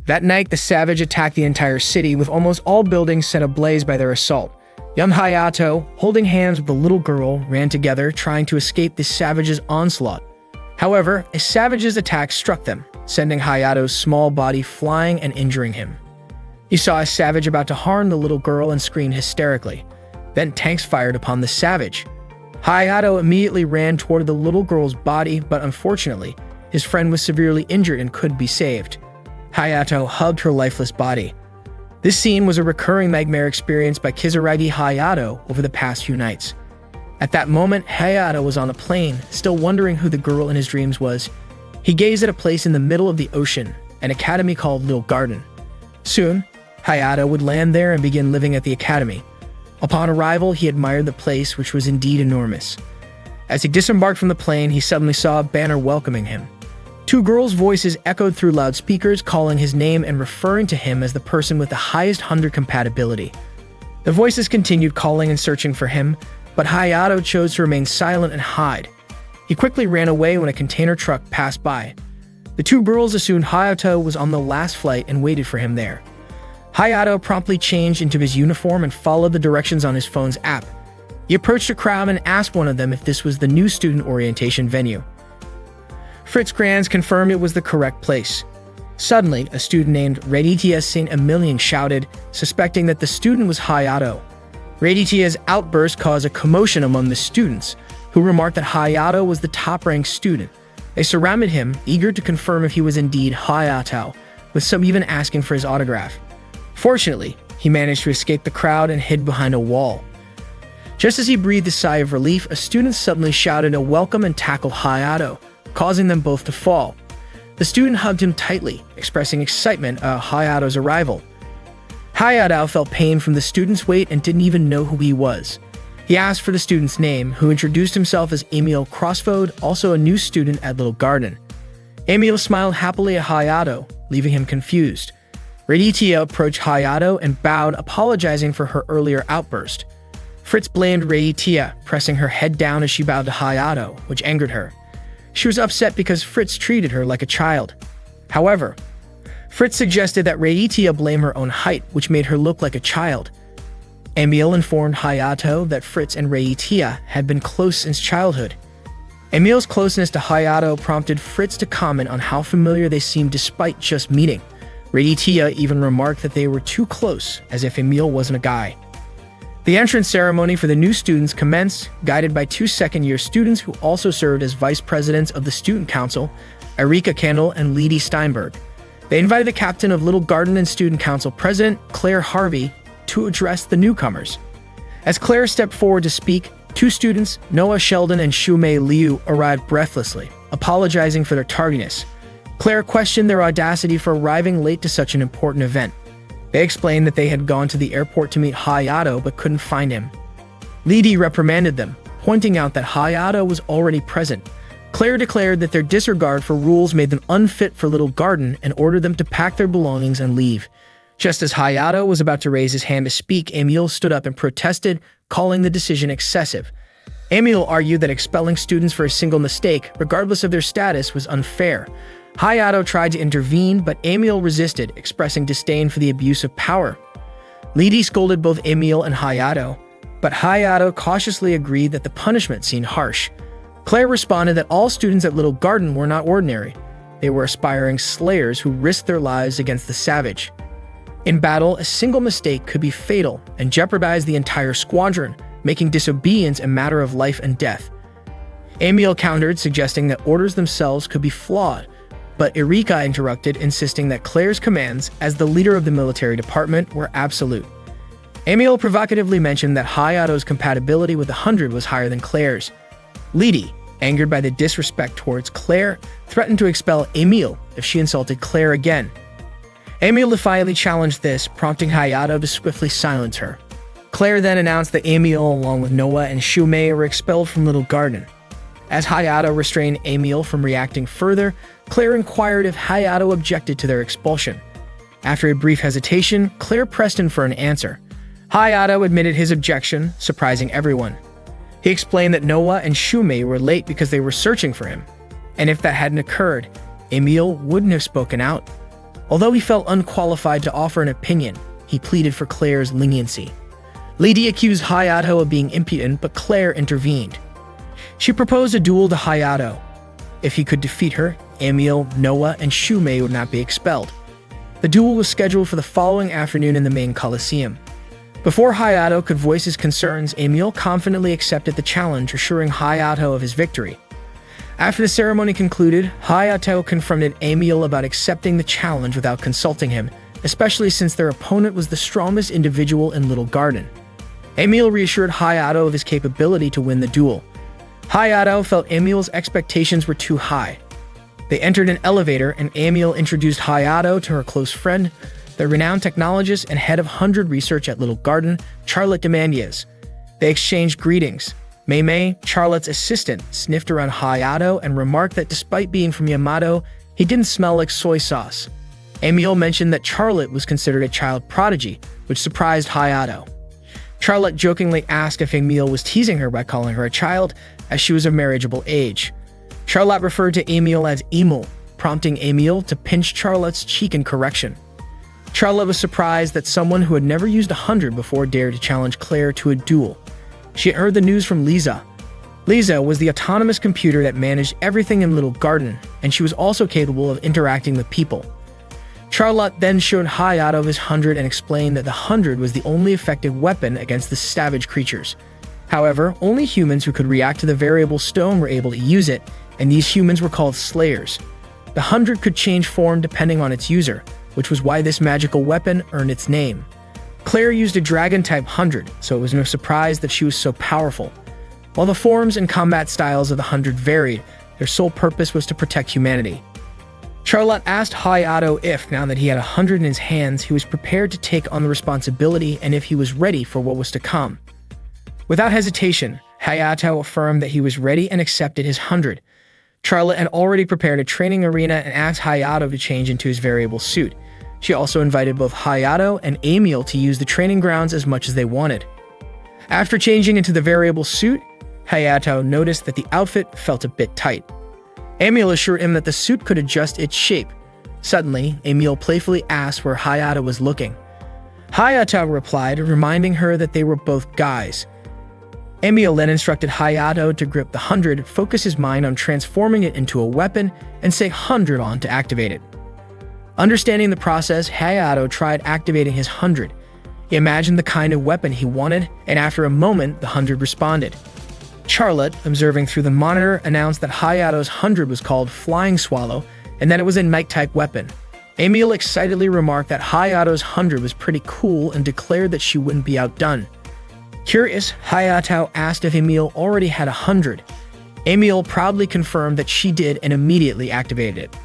That night, the savage attacked the entire city, with almost all buildings set ablaze by their assault. Young Hayato, holding hands with the little girl, ran together, trying to escape the savage's onslaught. However, a savage's attack struck them, sending Hayato's small body flying and injuring him. He saw a savage about to harm the little girl and screamed hysterically. Then tanks fired upon the savage. Hayato immediately ran toward the little girl's body, but unfortunately, his friend was severely injured and could be saved. Hayato hugged her lifeless body. This scene was a recurring nightmare experienced by Kizuragi Hayato over the past few nights. At that moment, Hayato was on a plane, still wondering who the girl in his dreams was. He gazed at a place in the middle of the ocean, an academy called Little Garden. Soon, Hayato would land there and begin living at the academy. Upon arrival, he admired the place, which was indeed enormous. As he disembarked from the plane, he suddenly saw a banner welcoming him. Two girls' voices echoed through loudspeakers, calling his name and referring to him as the person with the highest 100 compatibility. The voices continued calling and searching for him, but Hayato chose to remain silent and hide. He quickly ran away when a container truck passed by. The two girls assumed Hayato was on the last flight and waited for him there. Hayato promptly changed into his uniform and followed the directions on his phone's app. He approached a crowd and asked one of them if this was the new student orientation venue. Fritz Granz confirmed it was the correct place. Suddenly, a student named Raditia St. Emilion shouted, suspecting that the student was Hayato. Raditia's outburst caused a commotion among the students, who remarked that Hayato was the top-ranked student. They surrounded him, eager to confirm if he was indeed Hayato, with some even asking for his autograph. Fortunately, he managed to escape the crowd and hid behind a wall. Just as he breathed a sigh of relief, a student suddenly shouted a welcome and tackled Hayato, causing them both to fall. The student hugged him tightly, expressing excitement at Hayato's arrival. Hayato felt pain from the student's weight and didn't even know who he was. He asked for the student's name, who introduced himself as Emil Crossfode, also a new student at Little Garden. Emil smiled happily at Hayato, leaving him confused. Raditia approached Hayato and bowed, apologizing for her earlier outburst. Fritz blamed Raditia, pressing her head down as she bowed to Hayato, which angered her. She was upset because Fritz treated her like a child. However, Fritz suggested that Raditia blame her own height, which made her look like a child. Emil informed Hayato that Fritz and Raditia had been close since childhood. Emil's closeness to Hayato prompted Fritz to comment on how familiar they seemed despite just meeting. Raditia even remarked that they were too close, as if Emil wasn't a guy. The entrance ceremony for the new students commenced, guided by two second-year students who also served as vice presidents of the student council, Erika Kendall and Leedy Steinberg. They invited the captain of Little Garden and student council president, Claire Harvey, to address the newcomers. As Claire stepped forward to speak, two students, Noah Sheldon and Shumei Liu, arrived breathlessly, apologizing for their tardiness. Claire questioned their audacity for arriving late to such an important event. They explained that they had gone to the airport to meet Hayato but couldn't find him. Leedy reprimanded them, pointing out that Hayato was already present. Claire declared that their disregard for rules made them unfit for Little Garden and ordered them to pack their belongings and leave. Just as Hayato was about to raise his hand to speak, Emil stood up and protested, calling the decision excessive. Emil argued that expelling students for a single mistake, regardless of their status, was unfair. Hayato tried to intervene, but Emil resisted, expressing disdain for the abuse of power. Leedy scolded both Emil and Hayato, but Hayato cautiously agreed that the punishment seemed harsh. Claire responded that all students at Little Garden were not ordinary. They were aspiring slayers who risked their lives against the savage. In battle, a single mistake could be fatal and jeopardize the entire squadron, making disobedience a matter of life and death. Emil countered, suggesting that orders themselves could be flawed, but Erika interrupted, insisting that Claire's commands, as the leader of the military department, were absolute. Emil provocatively mentioned that Hayato's compatibility with the 100 was higher than Claire's. Leedy, angered by the disrespect towards Claire, threatened to expel Emil if she insulted Claire again. Emil defiantly challenged this, prompting Hayato to swiftly silence her. Claire then announced that Emil, along with Noah and Shumei, were expelled from Little Garden. As Hayato restrained Emil from reacting further, Claire inquired if Hayato objected to their expulsion. After a brief hesitation, Claire pressed him for an answer. Hayato admitted his objection, surprising everyone. He explained that Noah and Shumei were late because they were searching for him, and if that hadn't occurred, Emil wouldn't have spoken out. Although he felt unqualified to offer an opinion, he pleaded for Claire's leniency. Lady accused Hayato of being impudent, but Claire intervened. She proposed a duel to Hayato. If he could defeat her, Emil, Noah, and Shumei would not be expelled. The duel was scheduled for the following afternoon in the main Coliseum. Before Hayato could voice his concerns, Emil confidently accepted the challenge, assuring Hayato of his victory. After the ceremony concluded, Hayato confronted Emil about accepting the challenge without consulting him, especially since their opponent was the strongest individual in Little Garden. Emil reassured Hayato of his capability to win the duel. Hayato felt Emil's expectations were too high. They entered an elevator, and Emil introduced Hayato to her close friend, the renowned technologist and head of 100 research at Little Garden, Charlotte Demandiez. They exchanged greetings. Mei, Charlotte's assistant, sniffed around Hayato and remarked that despite being from Yamato, he didn't smell like soy sauce. Emil mentioned that Charlotte was considered a child prodigy, which surprised Hayato. Charlotte jokingly asked if Emil was teasing her by calling her a child, as she was of marriageable age. Charlotte referred to Emil as Emil, prompting Emil to pinch Charlotte's cheek in correction. Charlotte was surprised that someone who had never used 100 before dared to challenge Claire to a duel. She had heard the news from Lisa. Lisa was the autonomous computer that managed everything in Little Garden, and she was also capable of interacting with people. Charlotte then showed Hayato his 100 and explained that the 100 was the only effective weapon against the savage creatures. However, only humans who could react to the variable stone were able to use it, and these humans were called Slayers. The 100 could change form depending on its user, which was why this magical weapon earned its name. Claire used a dragon-type 100, so it was no surprise that she was so powerful. While the forms and combat styles of the 100 varied, their sole purpose was to protect humanity. Charlotte asked Hayato if, now that he had 100 in his hands, he was prepared to take on the responsibility and if he was ready for what was to come. Without hesitation, Hayato affirmed that he was ready and accepted his 100. Charlotte had already prepared a training arena and asked Hayato to change into his variable suit. She also invited both Hayato and Emil to use the training grounds as much as they wanted. After changing into the variable suit, Hayato noticed that the outfit felt a bit tight. Emil assured him that the suit could adjust its shape. Suddenly, Emil playfully asked where Hayato was looking. Hayato replied, reminding her that they were both guys. Emil then instructed Hayato to grip the 100, focus his mind on transforming it into a weapon, and say 100 on to activate it. Understanding the process, Hayato tried activating his 100. He imagined the kind of weapon he wanted, and after a moment, the 100 responded. Charlotte, observing through the monitor, announced that Hayato's 100 was called Flying Swallow, and that it was a night-type weapon. Emil excitedly remarked that Hayato's 100 was pretty cool and declared that she wouldn't be outdone. Curious, Hayato asked if Emil already had 100. Emil proudly confirmed that she did and immediately activated it.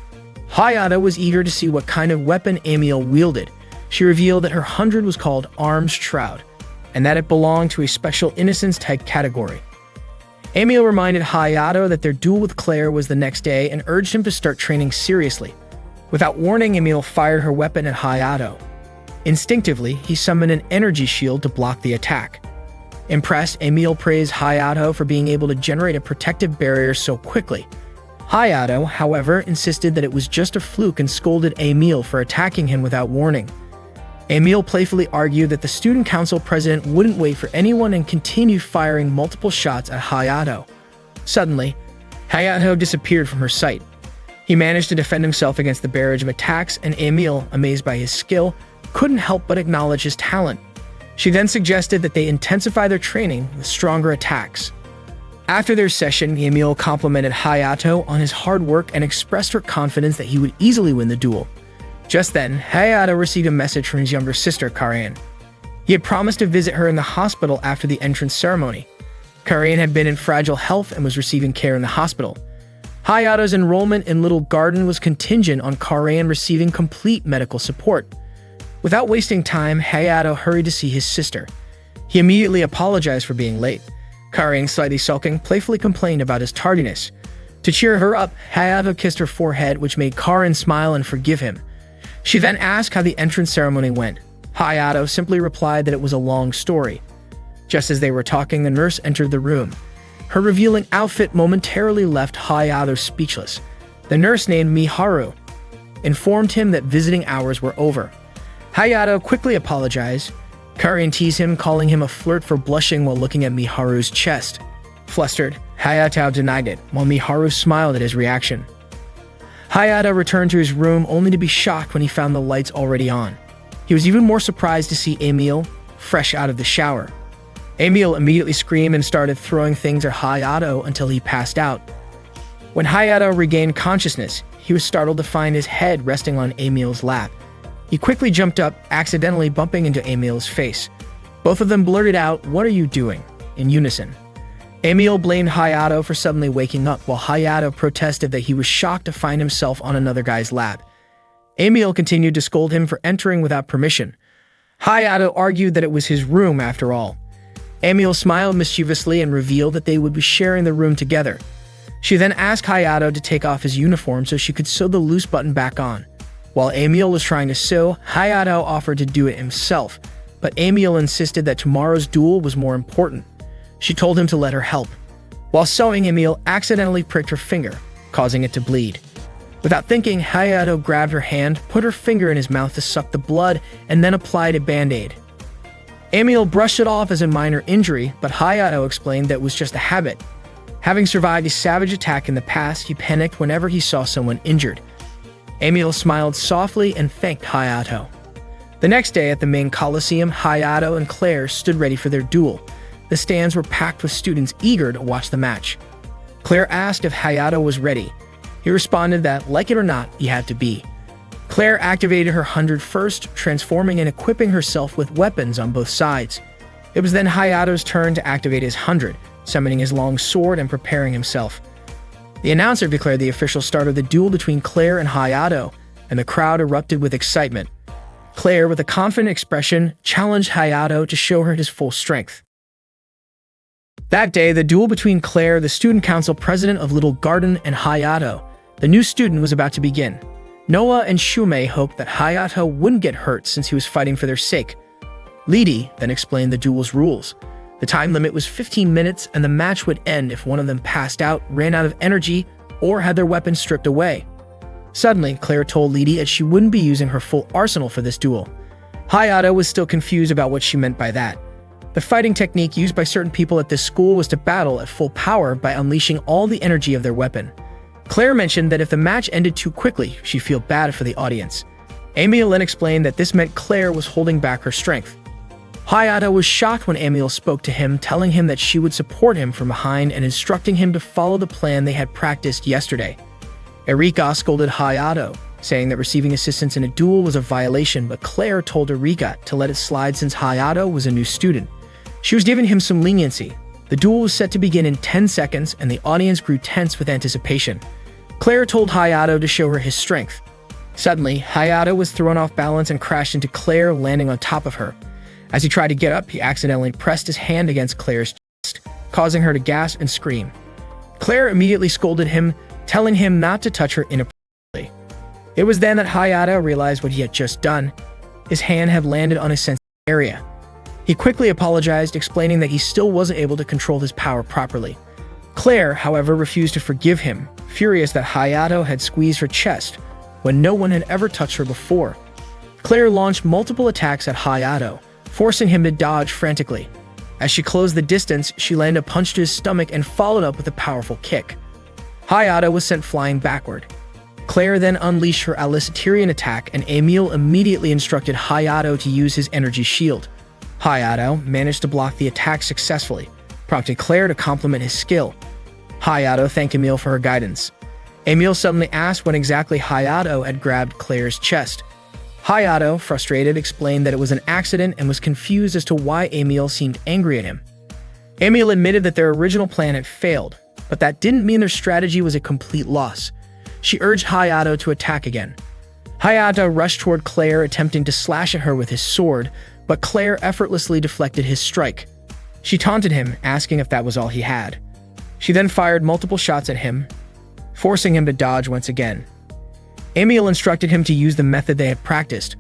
Hayato was eager to see what kind of weapon Emil wielded. She revealed that her 100 was called Arms Shroud, and that it belonged to a special innocence-type category. Emil reminded Hayato that their duel with Claire was the next day and urged him to start training seriously. Without warning, Emil fired her weapon at Hayato. Instinctively, he summoned an energy shield to block the attack. Impressed, Emil praised Hayato for being able to generate a protective barrier so quickly. Hayato, however, insisted that it was just a fluke and scolded Emil for attacking him without warning. Emil playfully argued that the student council president wouldn't wait for anyone and continued firing multiple shots at Hayato. Suddenly, Hayato disappeared from her sight. He managed to defend himself against the barrage of attacks, and Emil, amazed by his skill, couldn't help but acknowledge his talent. She then suggested that they intensify their training with stronger attacks. After their session, Emil complimented Hayato on his hard work and expressed her confidence that he would easily win the duel. Just then, Hayato received a message from his younger sister, Karen. He had promised to visit her in the hospital after the entrance ceremony. Karen had been in fragile health and was receiving care in the hospital. Hayato's enrollment in Little Garden was contingent on Karen receiving complete medical support. Without wasting time, Hayato hurried to see his sister. He immediately apologized for being late. Karen, slightly sulking, playfully complained about his tardiness. To cheer her up, Hayato kissed her forehead, which made Karen smile and forgive him. She then asked how the entrance ceremony went. Hayato simply replied that it was a long story. Just as they were talking, the nurse entered the room. Her revealing outfit momentarily left Hayato speechless. The nurse named Miharu. informed him that visiting hours were over. Hayato quickly apologized. Karin teased him, calling him a flirt for blushing while looking at Miharu's chest. Flustered, Hayato denied it, while Miharu smiled at his reaction. Hayato returned to his room only to be shocked when he found the lights already on. He was even more surprised to see Emil fresh out of the shower. Emil immediately screamed and started throwing things at Hayato until he passed out. When Hayato regained consciousness, he was startled to find his head resting on Emil's lap. He quickly jumped up, accidentally bumping into Emil's face. Both of them blurted out, "What are you doing?" in unison. Emil blamed Hayato for suddenly waking up, while Hayato protested that he was shocked to find himself on another guy's lap. Emil continued to scold him for entering without permission. Hayato argued that it was his room after all. Emil smiled mischievously and revealed that they would be sharing the room together. She then asked Hayato to take off his uniform so she could sew the loose button back on. While Emil was trying to sew, Hayato offered to do it himself, but Emil insisted that tomorrow's duel was more important. She told him to let her help. While sewing, Emil accidentally pricked her finger, causing it to bleed. Without thinking, Hayato grabbed her hand, put her finger in his mouth to suck the blood, and then applied a band-aid. Emil brushed it off as a minor injury, but Hayato explained that it was just a habit. Having survived a savage attack in the past, he panicked whenever he saw someone injured. Emil smiled softly and thanked Hayato. The next day at the main coliseum, Hayato and Claire stood ready for their duel. The stands were packed with students eager to watch the match. Claire asked if Hayato was ready. He responded that, like it or not, he had to be. Claire activated her 100 first, transforming and equipping herself with weapons on both sides. It was then Hayato's turn to activate his 100, summoning his long sword and preparing himself. The announcer declared the official start of the duel between Claire and Hayato, and the crowd erupted with excitement. Claire, with a confident expression, challenged Hayato to show her his full strength. That day, the duel between Claire, the student council president of Little Garden, and Hayato, the new student, was about to begin. Noah and Shumei hoped that Hayato wouldn't get hurt since he was fighting for their sake. Lidi then explained the duel's rules. The time limit was 15 minutes, and the match would end if one of them passed out, ran out of energy, or had their weapons stripped away. Suddenly, Claire told Lidi that she wouldn't be using her full arsenal for this duel. Hayato was still confused about what she meant by that. The fighting technique used by certain people at this school was to battle at full power by unleashing all the energy of their weapon. Claire mentioned that if the match ended too quickly, she'd feel bad for the audience. Emil then explained that this meant Claire was holding back her strength. Hayato was shocked when Emil spoke to him, telling him that she would support him from behind and instructing him to follow the plan they had practiced yesterday. Erika scolded Hayato, saying that receiving assistance in a duel was a violation, but Claire told Erika to let it slide since Hayato was a new student. She was giving him some leniency. The duel was set to begin in 10 seconds, and the audience grew tense with anticipation. Claire told Hayato to show her his strength. Suddenly, Hayato was thrown off balance and crashed into Claire, landing on top of her. As he tried to get up, he accidentally pressed his hand against Claire's chest, causing her to gasp and scream. Claire immediately scolded him, telling him not to touch her inappropriately. It was then that Hayato realized what he had just done. His hand had landed on a sensitive area. He quickly apologized, explaining that he still wasn't able to control his power properly. Claire, however, refused to forgive him, furious that Hayato had squeezed her chest when no one had ever touched her before. Claire launched multiple attacks at Hayato, forcing him to dodge frantically. As she closed the distance, she landed a punch to his stomach and followed up with a powerful kick. Hayato was sent flying backward. Claire then unleashed her Alicitarian attack, and Emil immediately instructed Hayato to use his energy shield. Hayato managed to block the attack successfully, prompting Claire to compliment his skill. Hayato thanked Emil for her guidance. Emil suddenly asked when exactly Hayato had grabbed Claire's chest. Hayato, frustrated, explained that it was an accident and was confused as to why Emil seemed angry at him. Emil admitted that their original plan had failed, but that didn't mean their strategy was a complete loss. She urged Hayato to attack again. Hayato rushed toward Claire, attempting to slash at her with his sword, but Claire effortlessly deflected his strike. She taunted him, asking if that was all he had. She then fired multiple shots at him, forcing him to dodge once again. Emil instructed him to use the method they had practiced.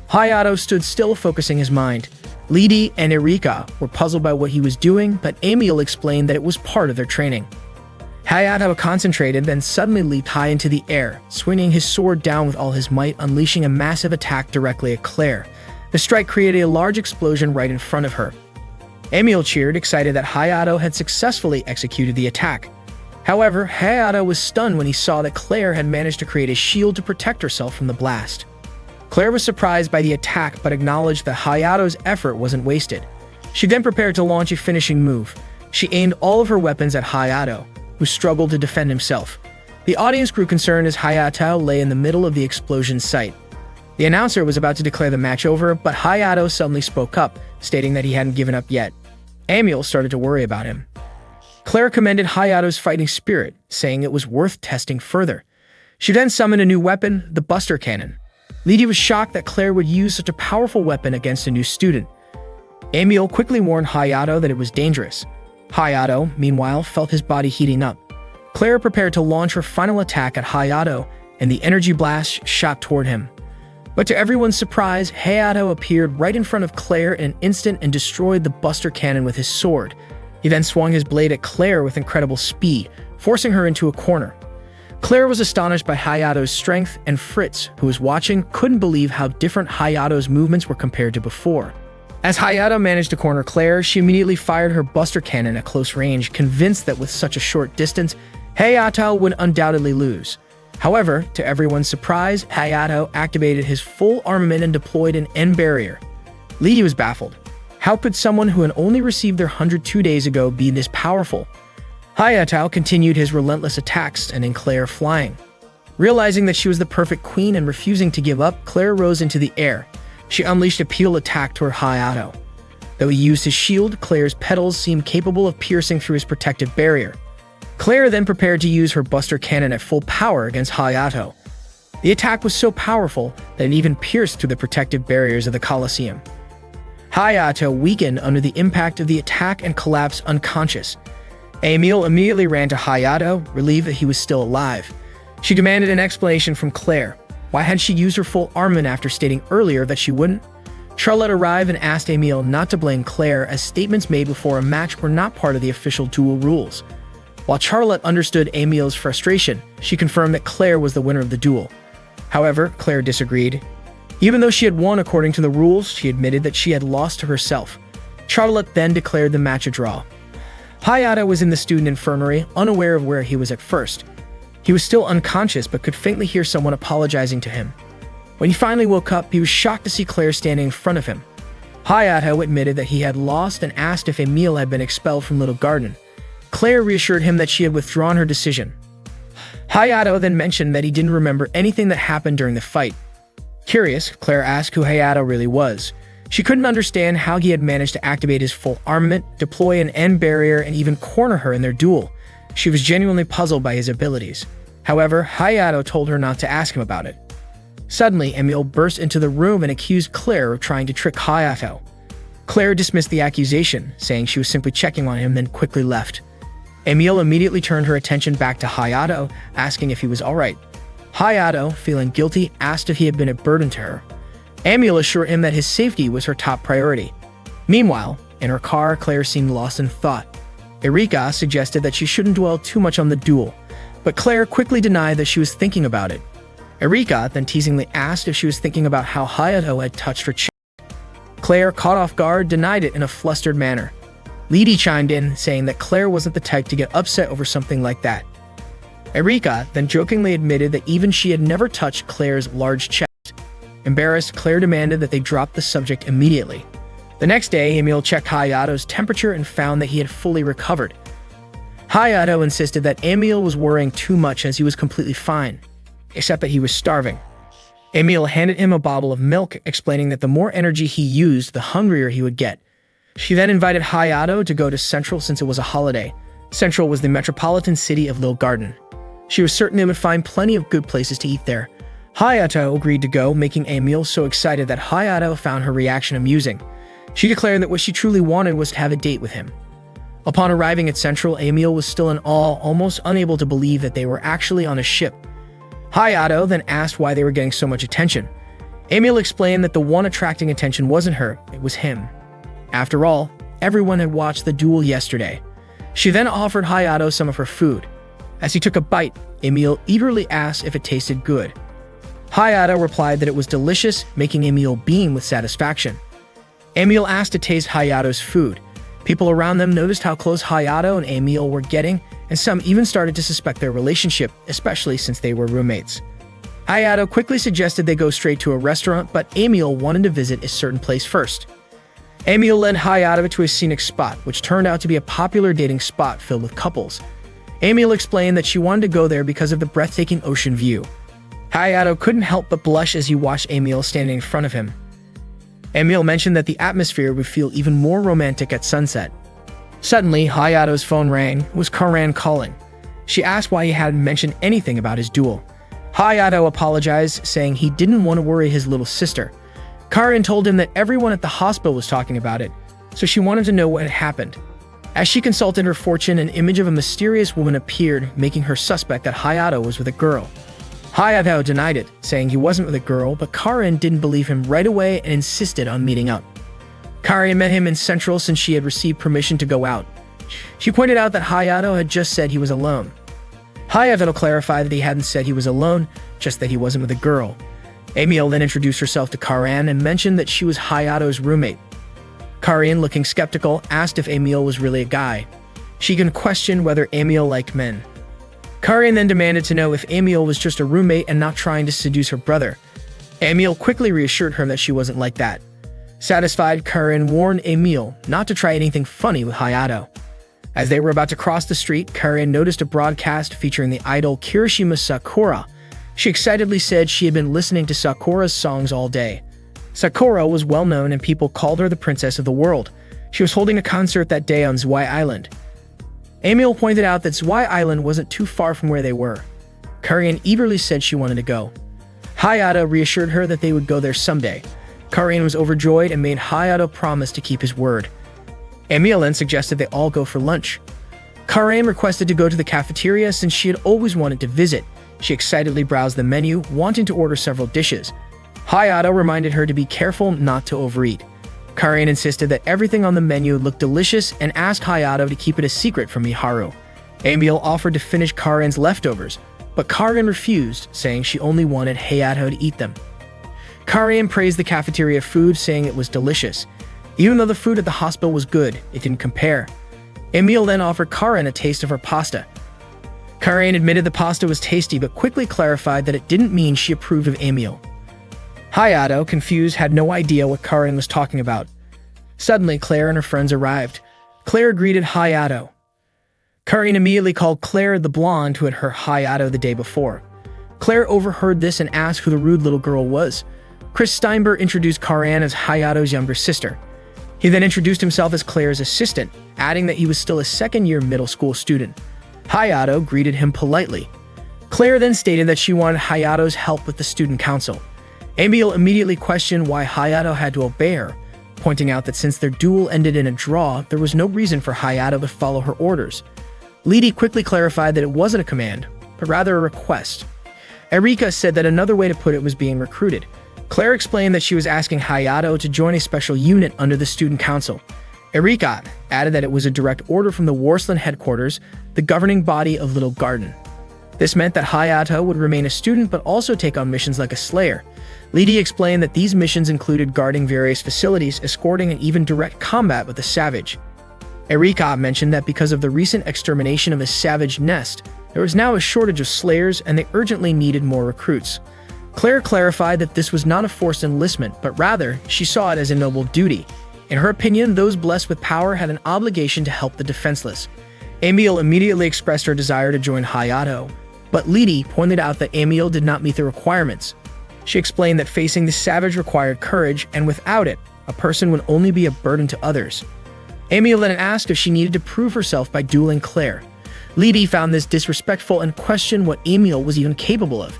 Hayato stood still, focusing his mind. Lidi and Erika were puzzled by what he was doing, but Emil explained that it was part of their training. Hayato concentrated, then suddenly leaped high into the air, swinging his sword down with all his might, unleashing a massive attack directly at Claire. The strike created a large explosion right in front of her. Emil cheered, excited that Hayato had successfully executed the attack. However, Hayato was stunned when he saw that Claire had managed to create a shield to protect herself from the blast. Claire was surprised by the attack but acknowledged that Hayato's effort wasn't wasted. She then prepared to launch a finishing move. She aimed all of her weapons at Hayato, who struggled to defend himself. The audience grew concerned as Hayato lay in the middle of the explosion site. The announcer was about to declare the match over, but Hayato suddenly spoke up, stating that he hadn't given up yet. Emil started to worry about him. Claire commended Hayato's fighting spirit, saying it was worth testing further. She then summoned a new weapon, the Buster Cannon. Lydia was shocked that Claire would use such a powerful weapon against a new student. Emil quickly warned Hayato that it was dangerous. Hayato, meanwhile, felt his body heating up. Claire prepared to launch her final attack at Hayato, and the energy blast shot toward him. But to everyone's surprise, Hayato appeared right in front of Claire in an instant and destroyed the Buster Cannon with his sword. He then swung his blade at Claire with incredible speed, forcing her into a corner. Claire was astonished by Hayato's strength, and Fritz, who was watching, couldn't believe how different Hayato's movements were compared to before. As Hayato managed to corner Claire, she immediately fired her Buster Cannon at close range, convinced that with such a short distance, Hayato would undoubtedly lose. However, to everyone's surprise, Hayato activated his full armament and deployed an end barrier. Lydia was baffled. How could someone who had only received their 100 2 days ago be this powerful? Hayato continued his relentless attacks, sending Claire flying. Realizing that she was the perfect queen and refusing to give up, Claire rose into the air. She unleashed a peel attack toward Hayato. Though he used his shield, Claire's petals seemed capable of piercing through his protective barrier. Claire then prepared to use her Buster Cannon at full power against Hayato. The attack was so powerful that it even pierced through the protective barriers of the Colosseum. Hayato weakened under the impact of the attack and collapsed unconscious. Emil immediately ran to Hayato, relieved that he was still alive. She demanded an explanation from Claire. Why had she used her full armament after stating earlier that she wouldn't? Charlotte arrived and asked Emil not to blame Claire, as statements made before a match were not part of the official duel rules. While Charlotte understood Emil's frustration, she confirmed that Claire was the winner of the duel. However, Claire disagreed. Even though she had won according to the rules, she admitted that she had lost to herself. Charlotte then declared the match a draw. Hayato was in the student infirmary, unaware of where he was at first. He was still unconscious but could faintly hear someone apologizing to him. When he finally woke up, he was shocked to see Claire standing in front of him. Hayato admitted that he had lost and asked if Emil had been expelled from Little Garden. Claire reassured him that she had withdrawn her decision. Hayato then mentioned that he didn't remember anything that happened during the fight. Curious, Claire asked who Hayato really was. She couldn't understand how he had managed to activate his full armament, deploy an end barrier, and even corner her in their duel. She was genuinely puzzled by his abilities. However, Hayato told her not to ask him about it. Suddenly, Emil burst into the room and accused Claire of trying to trick Hayato. Claire dismissed the accusation, saying she was simply checking on him, then quickly left. Emil immediately turned her attention back to Hayato, asking if he was alright. Hayato, feeling guilty, asked if he had been a burden to her. Emil assured him that his safety was her top priority. Meanwhile, in her car, Claire seemed lost in thought. Erika suggested that she shouldn't dwell too much on the duel, but Claire quickly denied that she was thinking about it. Erika then teasingly asked if she was thinking about how Hayato had touched her chest. Claire, caught off guard, denied it in a flustered manner. Lydia chimed in, saying that Claire wasn't the type to get upset over something like that. Erika then jokingly admitted that even she had never touched Claire's large chest. Embarrassed, Claire demanded that they drop the subject immediately. The next day, Emil checked Hayato's temperature and found that he had fully recovered. Hayato insisted that Emil was worrying too much as he was completely fine, except that he was starving. Emil handed him a bottle of milk, explaining that the more energy he used, the hungrier he would get. She then invited Hayato to go to Central since it was a holiday. Central was the metropolitan city of Little Garden. She was certain they would find plenty of good places to eat there. Hayato agreed to go, making Emil so excited that Hayato found her reaction amusing. She declared that what she truly wanted was to have a date with him. Upon arriving at Central, Emil was still in awe, almost unable to believe that they were actually on a ship. Hayato then asked why they were getting so much attention. Emil explained that the one attracting attention wasn't her, it was him. After all, everyone had watched the duel yesterday. She then offered Hayato some of her food. As he took a bite, Emil eagerly asked if it tasted good. Hayato replied that it was delicious, making Emil beam with satisfaction. Emil asked to taste Hayato's food. People around them noticed how close Hayato and Emil were getting, and some even started to suspect their relationship, especially since they were roommates. Hayato quickly suggested they go straight to a restaurant, but Emil wanted to visit a certain place first. Emil led Hayato to a scenic spot, which turned out to be a popular dating spot filled with couples. Emil explained that she wanted to go there because of the breathtaking ocean view. Hayato couldn't help but blush as he watched Emil standing in front of him. Emil mentioned that the atmosphere would feel even more romantic at sunset. Suddenly, Hayato's phone rang. It was Karan calling. She asked why he hadn't mentioned anything about his duel. Hayato apologized, saying he didn't want to worry his little sister. Karan told him that everyone at the hospital was talking about it, so she wanted to know what had happened. As she consulted her fortune, an image of a mysterious woman appeared, making her suspect that Hayato was with a girl. Hayato denied it, saying he wasn't with a girl, but Karan didn't believe him right away and insisted on meeting up. Karan met him in Central since she had received permission to go out. She pointed out that Hayato had just said he was alone. Hayato clarified that he hadn't said he was alone, just that he wasn't with a girl. Emil then introduced herself to Karan and mentioned that she was Hayato's roommate. Karan, looking skeptical, asked if Emil was really a guy. She even questioned whether Emil liked men. Karan then demanded to know if Emil was just a roommate and not trying to seduce her brother. Emil quickly reassured her that she wasn't like that. Satisfied, Karan warned Emil not to try anything funny with Hayato. As they were about to cross the street, Karan noticed a broadcast featuring the idol Kirishima Sakura. She excitedly said she had been listening to Sakura's songs all day. Sakura was well known and people called her the princess of the world. She was holding a concert that day on Zwei Island. Emil pointed out that Zwei Island wasn't too far from where they were. Karan eagerly said she wanted to go. Hayato reassured her that they would go there someday. Karan was overjoyed and made Hayato promise to keep his word. Emil then suggested they all go for lunch. Karan requested to go to the cafeteria since she had always wanted to visit. She excitedly browsed the menu, wanting to order several dishes. Hayato reminded her to be careful not to overeat. Karan insisted that everything on the menu looked delicious and asked Hayato to keep it a secret from Miharu. Emil offered to finish Karan's leftovers, but Karan refused, saying she only wanted Hayato to eat them. Karan praised the cafeteria food, saying it was delicious. Even though the food at the hospital was good, it didn't compare. Emil then offered Karan a taste of her pasta. Karan admitted the pasta was tasty, but quickly clarified that it didn't mean she approved of Emil. Hayato, confused, had no idea what Karan was talking about. Suddenly, Claire and her friends arrived. Claire greeted Hayato. Karan immediately called Claire the blonde who had hurt Hayato the day before. Claire overheard this and asked who the rude little girl was. Chris Steinberg introduced Karan as Hayato's younger sister. He then introduced himself as Claire's assistant, adding that he was still a second-year middle school student. Hayato greeted him politely. Claire then stated that she wanted Hayato's help with the student council. Emil immediately questioned why Hayato had to obey her, pointing out that since their duel ended in a draw, there was no reason for Hayato to follow her orders. Lidi quickly clarified that it wasn't a command, but rather a request. Erika said that another way to put it was being recruited. Claire explained that she was asking Hayato to join a special unit under the student council. Erika added that it was a direct order from the Warsland headquarters, the governing body of Little Garden. This meant that Hayato would remain a student but also take on missions like a slayer. Lidi explained that these missions included guarding various facilities, escorting, and even direct combat with the savage. Erika mentioned that because of the recent extermination of a savage nest, there was now a shortage of slayers and they urgently needed more recruits. Claire clarified that this was not a forced enlistment, but rather, she saw it as a noble duty. In her opinion, those blessed with power had an obligation to help the defenseless. Emil immediately expressed her desire to join Hayato, but Lidi pointed out that Emil did not meet the requirements. She explained that facing the savage required courage, and without it, a person would only be a burden to others. Emil then asked if she needed to prove herself by dueling Claire. Lidi found this disrespectful and questioned what Emil was even capable of.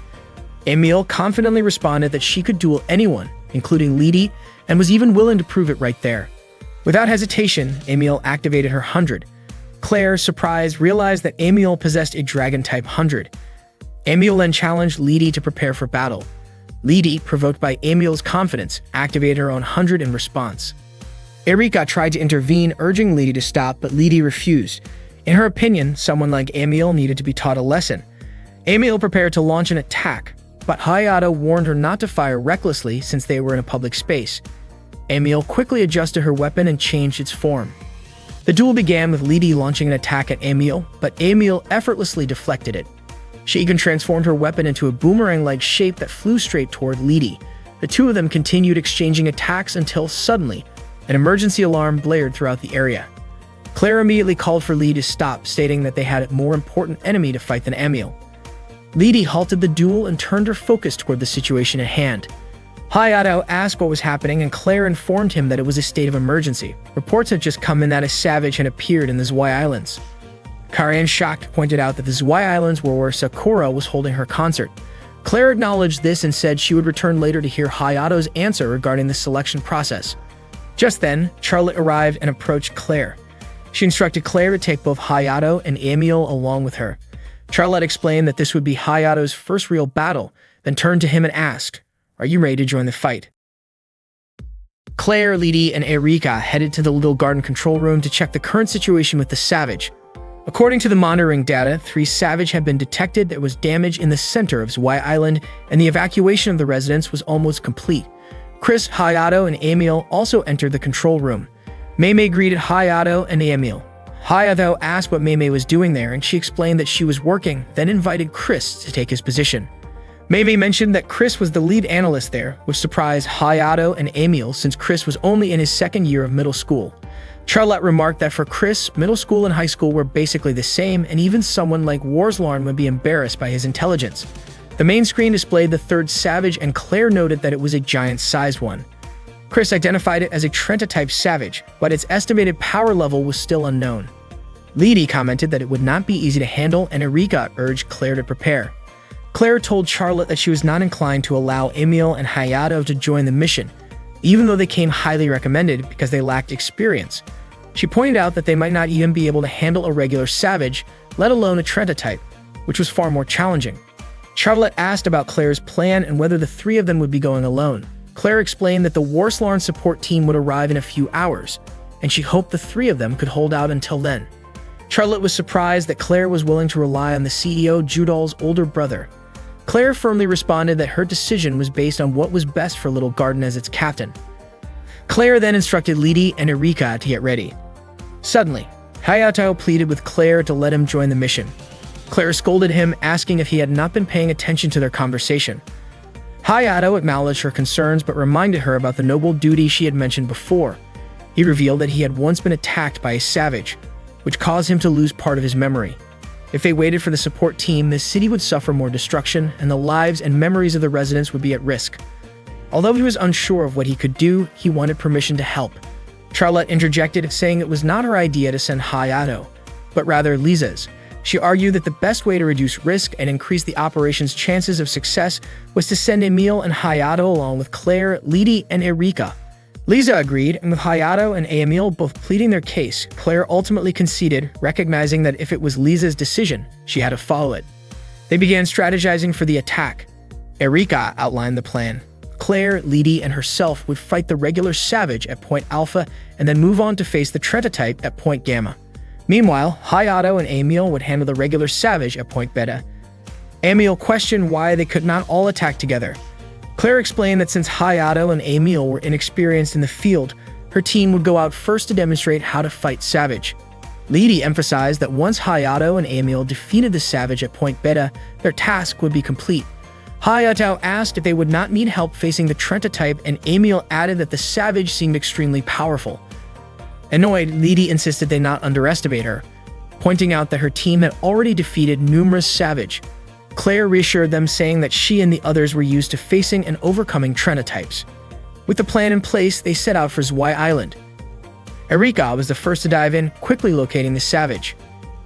Emil confidently responded that she could duel anyone, including Lidi, and was even willing to prove it right there. Without hesitation, Emil activated her 100. Claire, surprised, realized that Emil possessed a dragon-type 100. Emil then challenged Lidi to prepare for battle. Lidi, provoked by Emil's confidence, activated her own 100 in response. Erika tried to intervene, urging Lidi to stop, but Lidi refused. In her opinion, someone like Emil needed to be taught a lesson. Emil prepared to launch an attack, but Hayato warned her not to fire recklessly since they were in a public space. Emil quickly adjusted her weapon and changed its form. The duel began with Lidi launching an attack at Emil, but Emil effortlessly deflected it. She even transformed her weapon into a boomerang-like shape that flew straight toward Lidi. The two of them continued exchanging attacks until suddenly, an emergency alarm blared throughout the area. Claire immediately called for Lidi to stop, stating that they had a more important enemy to fight than Emil. Lidi halted the duel and turned her focus toward the situation at hand. Hayato asked what was happening, and Claire informed him that it was a state of emergency. Reports had just come in that a savage had appeared in the Zwei Islands. Karian, shocked, pointed out that the Zwei Islands were where Sakura was holding her concert. Claire acknowledged this and said she would return later to hear Hayato's answer regarding the selection process. Just then, Charlotte arrived and approached Claire. She instructed Claire to take both Hayato and Emil along with her. Charlotte explained that this would be Hayato's first real battle, then turned to him and asked, "Are you ready to join the fight?" Claire, Lidi, and Erika headed to the little garden control room to check the current situation with the savage. According to the monitoring data, 3 savage had been detected. There was damage in the center of Zwei Island, and the evacuation of the residents was almost complete. Chris, Hayato, and Emil also entered the control room. Mei greeted Hayato and Emil. Hayato asked what Mei was doing there, and she explained that she was working, then invited Chris to take his position. Mei mentioned that Chris was the lead analyst there, which surprised Hayato and Emil since Chris was only in his second year of middle school. Charlotte remarked that for Chris, middle school and high school were basically the same, and even someone like Warslarn would be embarrassed by his intelligence. The main screen displayed the 3rd savage, and Claire noted that it was a giant-sized one. Chris identified it as a Trenta-type savage, but its estimated power level was still unknown. Lidi commented that it would not be easy to handle, and Erika urged Claire to prepare. Claire told Charlotte that she was not inclined to allow Emil and Hayato to join the mission, even though they came highly recommended because they lacked experience. She pointed out that they might not even be able to handle a regular savage, let alone a Trenta-type, which was far more challenging. Charlotte asked about Claire's plan and whether the 3 of them would be going alone. Claire explained that the Warslarn support team would arrive in a few hours, and she hoped the 3 of them could hold out until then. Charlotte was surprised that Claire was willing to rely on the CEO Judal's older brother. Claire firmly responded that her decision was based on what was best for Little Garden as its captain. Claire then instructed Lidi and Erika to get ready. Suddenly, Hayato pleaded with Claire to let him join the mission. Claire scolded him, asking if he had not been paying attention to their conversation. Hayato acknowledged her concerns but reminded her about the noble duty she had mentioned before. He revealed that he had once been attacked by a savage, which caused him to lose part of his memory. If they waited for the support team, the city would suffer more destruction, and the lives and memories of the residents would be at risk. Although he was unsure of what he could do, he wanted permission to help. Charlotte interjected, saying it was not her idea to send Hayato, but rather Lisa's. She argued that the best way to reduce risk and increase the operation's chances of success was to send Emil and Hayato along with Claire, Lidi, and Erika. Lisa agreed, and with Hayato and Emil both pleading their case, Claire ultimately conceded, recognizing that if it was Lisa's decision, she had to follow it. They began strategizing for the attack. Erika outlined the plan. Claire, Lidi, and herself would fight the regular savage at Point Alpha and then move on to face the Trenta-type at Point Gamma. Meanwhile, Hayato and Emil would handle the regular savage at Point Beta. Emil questioned why they could not all attack together. Claire explained that since Hayato and Emil were inexperienced in the field, her team would go out first to demonstrate how to fight savage. Lidi emphasized that once Hayato and Emil defeated the savage at Point Beta, their task would be complete. Hayato asked if they would not need help facing the Trenta-type, and Emil added that the savage seemed extremely powerful. Annoyed, Lidi insisted they not underestimate her, pointing out that her team had already defeated numerous savage. Claire reassured them, saying that she and the others were used to facing and overcoming Trenta-types. With the plan in place, they set out for Zwei Island. Erika was the first to dive in, quickly locating the savage.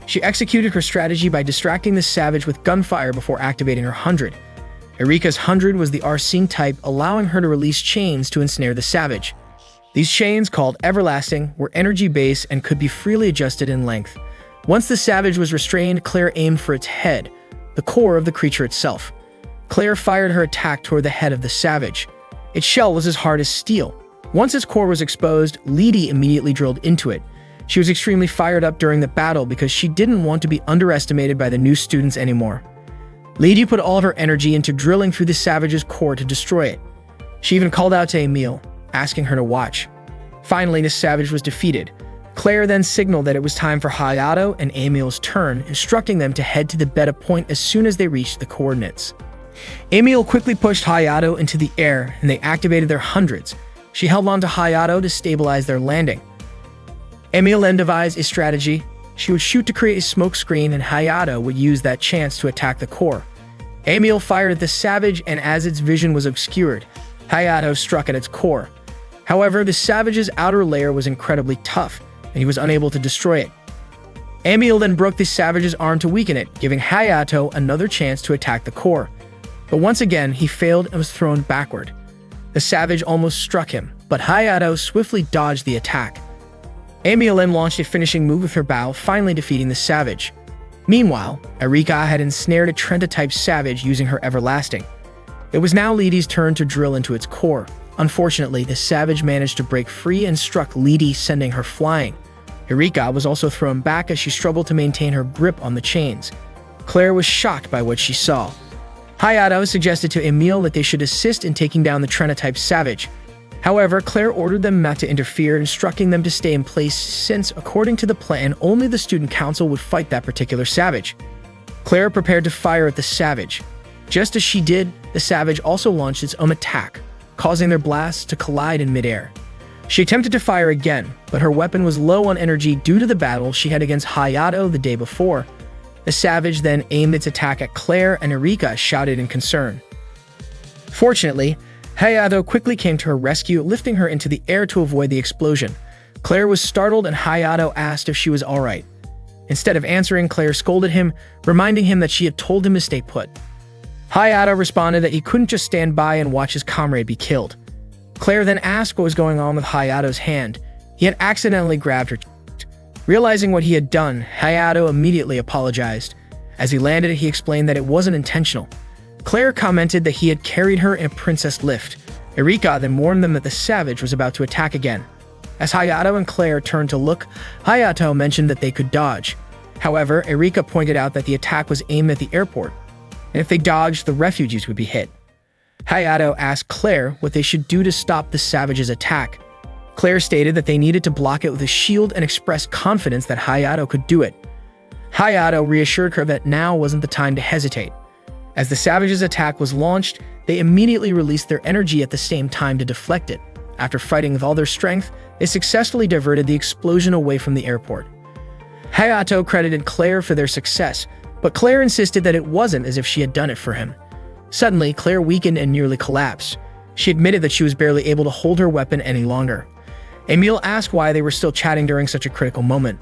She executed her strategy by distracting the savage with gunfire before activating her 100. Erika's 100 was the Arsene type, allowing her to release chains to ensnare the savage. These chains, called Everlasting, were energy-based and could be freely adjusted in length. Once the savage was restrained, Claire aimed for its head, the core of the creature itself. Claire fired her attack toward the head of the savage. Its shell was as hard as steel. Once its core was exposed, Lidi immediately drilled into it. She was extremely fired up during the battle because she didn't want to be underestimated by the new students anymore. Lady put all of her energy into drilling through the savage's core to destroy it. She even called out to Emile, asking her to watch. Finally, the savage was defeated. Claire then signaled that it was time for Hayato and Emile's turn, instructing them to head to the beta point as soon as they reached the coordinates. Emile quickly pushed Hayato into the air, and they activated their hundreds. She held on to Hayato to stabilize their landing. Emile then devised a strategy. She would shoot to create a smoke screen, and Hayato would use that chance to attack the core. Emile fired at the savage, and as its vision was obscured, Hayato struck at its core. However, the savage's outer layer was incredibly tough, and he was unable to destroy it. Emile then broke the savage's arm to weaken it, giving Hayato another chance to attack the core. But once again, he failed and was thrown backward. The savage almost struck him, but Hayato swiftly dodged the attack. Emile then launched a finishing move with her bow, finally defeating the savage. Meanwhile, Erika had ensnared a Trenta-type savage using her everlasting. It was now Lidi's turn to drill into its core. Unfortunately, the savage managed to break free and struck Lidi, sending her flying. Erika was also thrown back as she struggled to maintain her grip on the chains. Claire was shocked by what she saw. Hayato suggested to Emile that they should assist in taking down the Trenta-type savage. However, Claire ordered them not to interfere, instructing them to stay in place since, according to the plan, only the student council would fight that particular savage. Claire prepared to fire at the savage. Just as she did, the savage also launched its own attack, causing their blasts to collide in midair. She attempted to fire again, but her weapon was low on energy due to the battle she had against Hayato the day before. The savage then aimed its attack at Claire, and Erika shouted in concern. Fortunately, Hayato quickly came to her rescue, lifting her into the air to avoid the explosion. Claire was startled, and Hayato asked if she was alright. Instead of answering, Claire scolded him, reminding him that she had told him to stay put. Hayato responded that he couldn't just stand by and watch his comrade be killed. Claire then asked what was going on with Hayato's hand. He had accidentally grabbed her chest. Realizing what he had done, Hayato immediately apologized. As he landed, he explained that it wasn't intentional. Claire commented that he had carried her in a princess lift. Erika then warned them that the savage was about to attack again. As Hayato and Claire turned to look, Hayato mentioned that they could dodge. However, Erika pointed out that the attack was aimed at the airport, and if they dodged, the refugees would be hit. Hayato asked Claire what they should do to stop the savage's attack. Claire stated that they needed to block it with a shield and expressed confidence that Hayato could do it. Hayato reassured her that now wasn't the time to hesitate. As the savage's attack was launched, they immediately released their energy at the same time to deflect it. After fighting with all their strength, they successfully diverted the explosion away from the airport. Hayato credited Claire for their success, but Claire insisted that it wasn't as if she had done it for him. Suddenly, Claire weakened and nearly collapsed. She admitted that she was barely able to hold her weapon any longer. Emile asked why they were still chatting during such a critical moment.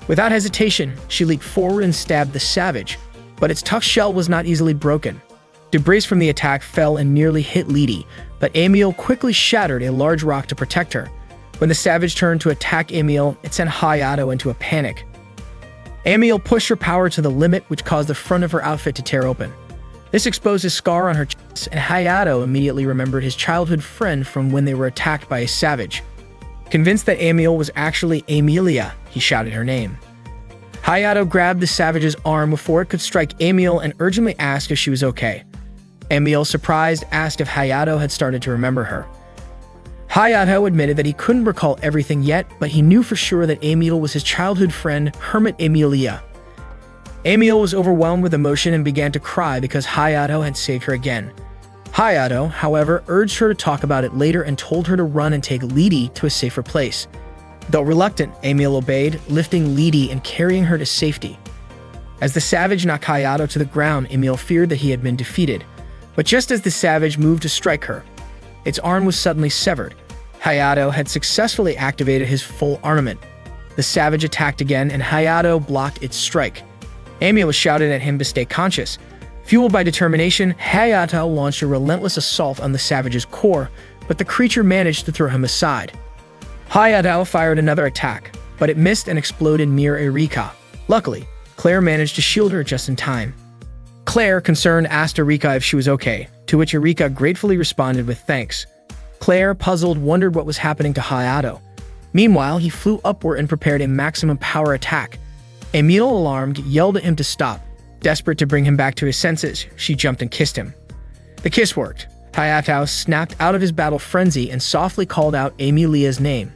Without hesitation, she leaped forward and stabbed the savage, but its tough shell was not easily broken. Debris from the attack fell and nearly hit Lidi, but Emile quickly shattered a large rock to protect her. When the savage turned to attack Emile, it sent Hayato into a panic. Emile pushed her power to the limit, which caused the front of her outfit to tear open. This exposed a scar on her chest, and Hayato immediately remembered his childhood friend from when they were attacked by a savage. Convinced that Emile was actually Emilia, he shouted her name. Hayato grabbed the savage's arm before it could strike Emile and urgently asked if she was okay. Emile, surprised, asked if Hayato had started to remember her. Hayato admitted that he couldn't recall everything yet, but he knew for sure that Emile was his childhood friend, Hermit Emilia. Emile was overwhelmed with emotion and began to cry because Hayato had saved her again. Hayato, however, urged her to talk about it later and told her to run and take Lidi to a safer place. Though reluctant, Emile obeyed, lifting Lidi and carrying her to safety. As the savage knocked Hayato to the ground, Emile feared that he had been defeated. But just as the savage moved to strike her, its arm was suddenly severed. Hayato had successfully activated his full armament. The savage attacked again, and Hayato blocked its strike. Emile shouted at him to stay conscious. Fueled by determination, Hayato launched a relentless assault on the savage's core, but the creature managed to throw him aside. Hayato fired another attack, but it missed and exploded near Erika. Luckily, Claire managed to shield her just in time. Claire, concerned, asked Erika if she was okay, to which Erika gratefully responded with thanks. Claire, puzzled, wondered what was happening to Hayato. Meanwhile, he flew upward and prepared a maximum power attack. Emil, alarmed, yelled at him to stop. Desperate to bring him back to his senses, she jumped and kissed him. The kiss worked. Hayato snapped out of his battle frenzy and softly called out Emilia's name.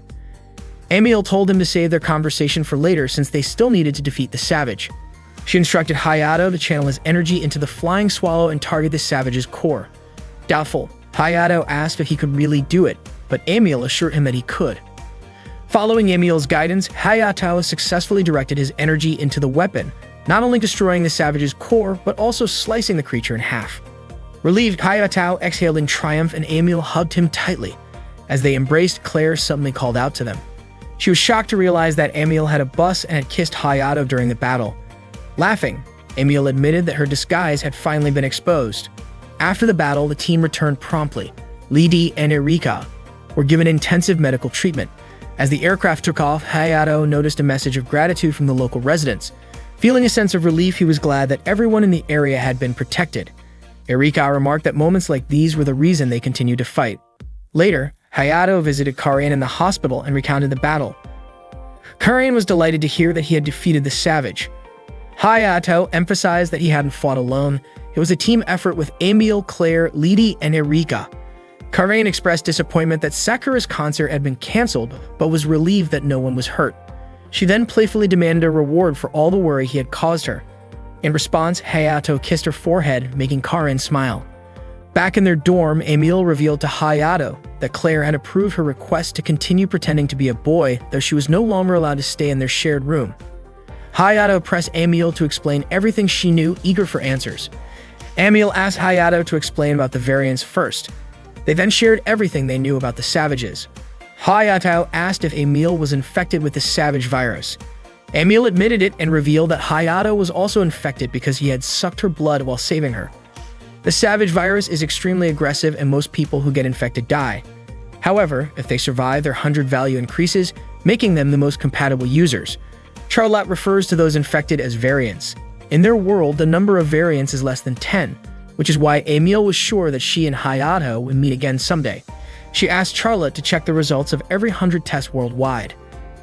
Emil told him to save their conversation for later since they still needed to defeat the savage. She instructed Hayato to channel his energy into the flying swallow and target the savage's core. Doubtful, Hayato asked if he could really do it, but Emil assured him that he could. Following Emil's guidance, Hayato successfully directed his energy into the weapon, not only destroying the savage's core, but also slicing the creature in half. Relieved, Hayato exhaled in triumph and Emil hugged him tightly. As they embraced, Claire suddenly called out to them. She was shocked to realize that Emil had a bus and had kissed Hayato during the battle. Laughing, Emil admitted that her disguise had finally been exposed. After the battle, the team returned promptly. Lidi and Erika were given intensive medical treatment. As the aircraft took off, Hayato noticed a message of gratitude from the local residents. Feeling a sense of relief, he was glad that everyone in the area had been protected. Erika remarked that moments like these were the reason they continued to fight. Later, Hayato visited Karen in the hospital and recounted the battle. Karen was delighted to hear that he had defeated the savage. Hayato emphasized that he hadn't fought alone. It was a team effort with Emil, Claire, Lidi, and Erika. Karen expressed disappointment that Sakura's concert had been cancelled, but was relieved that no one was hurt. She then playfully demanded a reward for all the worry he had caused her. In response, Hayato kissed her forehead, making Karen smile. Back in their dorm, Emil revealed to Hayato that Claire had approved her request to continue pretending to be a boy, though she was no longer allowed to stay in their shared room. Hayato pressed Emil to explain everything she knew, eager for answers. Emil asked Hayato to explain about the variants first. They then shared everything they knew about the savages. Hayato asked if Emil was infected with the savage virus. Emil admitted it and revealed that Hayato was also infected because he had sucked her blood while saving her. The savage virus is extremely aggressive and most people who get infected die. However, if they survive, their 100 value increases, making them the most compatible users. Charlotte refers to those infected as variants. In their world, the number of variants is less than 10, which is why Emil was sure that she and Hayato would meet again someday. She asked Charlotte to check the results of every 100 tests worldwide.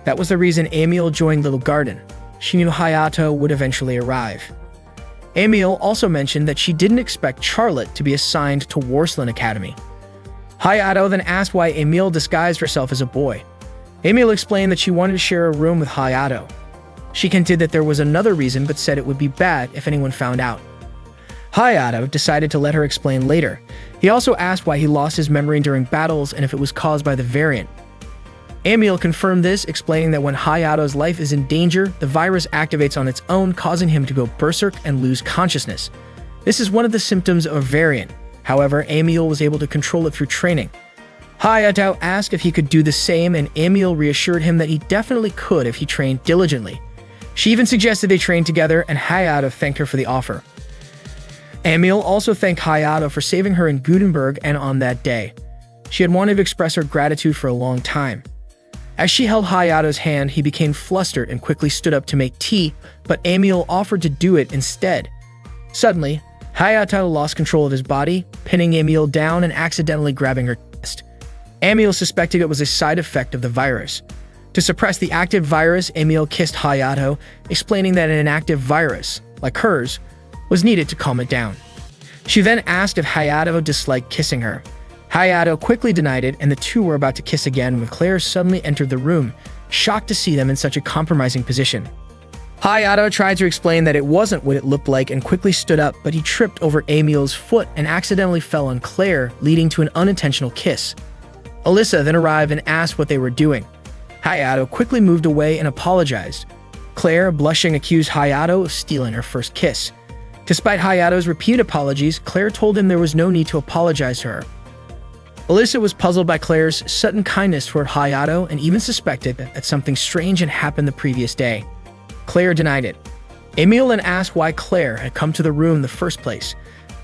That was the reason Emil joined Little Garden. She knew Hayato would eventually arrive. Emil also mentioned that she didn't expect Charlotte to be assigned to Warsland Academy. Hayato then asked why Emil disguised herself as a boy. Emil explained that she wanted to share a room with Hayato. She hinted that there was another reason but said it would be bad if anyone found out. Hayato decided to let her explain later. He also asked why he lost his memory during battles and if it was caused by the variant. Emil confirmed this, explaining that when Hayato's life is in danger, the virus activates on its own, causing him to go berserk and lose consciousness. This is one of the symptoms of a variant. However, Emil was able to control it through training. Hayato asked if he could do the same, and Emil reassured him that he definitely could if he trained diligently. She even suggested they train together, and Hayato thanked her for the offer. Emil also thanked Hayato for saving her in Gutenberg and on that day. She had wanted to express her gratitude for a long time. As she held Hayato's hand, he became flustered and quickly stood up to make tea, but Emil offered to do it instead. Suddenly, Hayato lost control of his body, pinning Emil down and accidentally grabbing her chest. Emil suspected it was a side effect of the virus. To suppress the active virus, Emil kissed Hayato, explaining that an inactive virus, like hers, was needed to calm it down. She then asked if Hayato disliked kissing her. Hayato quickly denied it, and the two were about to kiss again when Claire suddenly entered the room, shocked to see them in such a compromising position. Hayato tried to explain that it wasn't what it looked like and quickly stood up, but he tripped over Emil's foot and accidentally fell on Claire, leading to an unintentional kiss. Alyssa then arrived and asked what they were doing. Hayato quickly moved away and apologized. Claire, blushing, accused Hayato of stealing her first kiss. Despite Hayato's repeated apologies, Claire told him there was no need to apologize to her. Alyssa was puzzled by Claire's sudden kindness toward Hayato and even suspected that something strange had happened the previous day. Claire denied it. Emil then asked why Claire had come to the room in the first place.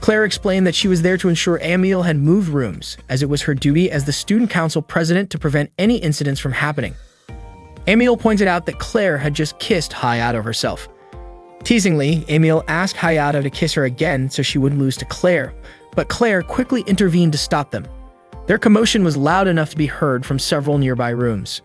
Claire explained that she was there to ensure Emil had moved rooms, as it was her duty as the student council president to prevent any incidents from happening. Emil pointed out that Claire had just kissed Hayato herself. Teasingly, Emil asked Hayato to kiss her again so she wouldn't lose to Claire, but Claire quickly intervened to stop them. Their commotion was loud enough to be heard from several nearby rooms.